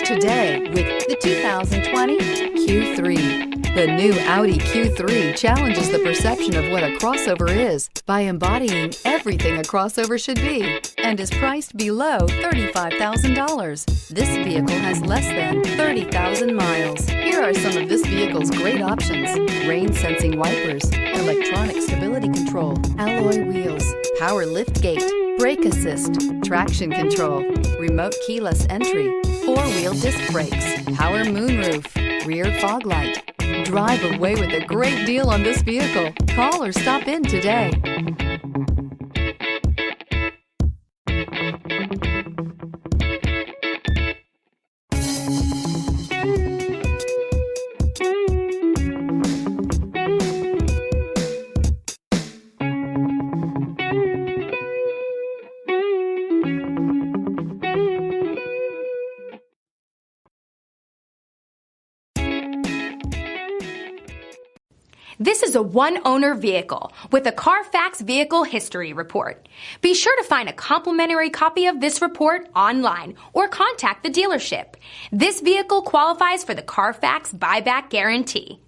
today with the 2020 Q3. The new Audi Q3 challenges the perception of what a crossover is by embodying everything a crossover should be and is priced below $35,000. This vehicle has less than 30,000 miles. Here are some of this vehicle's great options: rain-sensing wipers, electronic stability control, alloy wheels, power lift gate, brake assist, traction control, remote keyless entry, four-wheel disc brakes, power moonroof, rear fog light. Drive away with a great deal on this vehicle. Call or stop in today. This is a one-owner vehicle with a Carfax Vehicle History Report. Be sure to find a complimentary copy of this report online or contact the dealership. This vehicle qualifies for the Carfax Buyback Guarantee.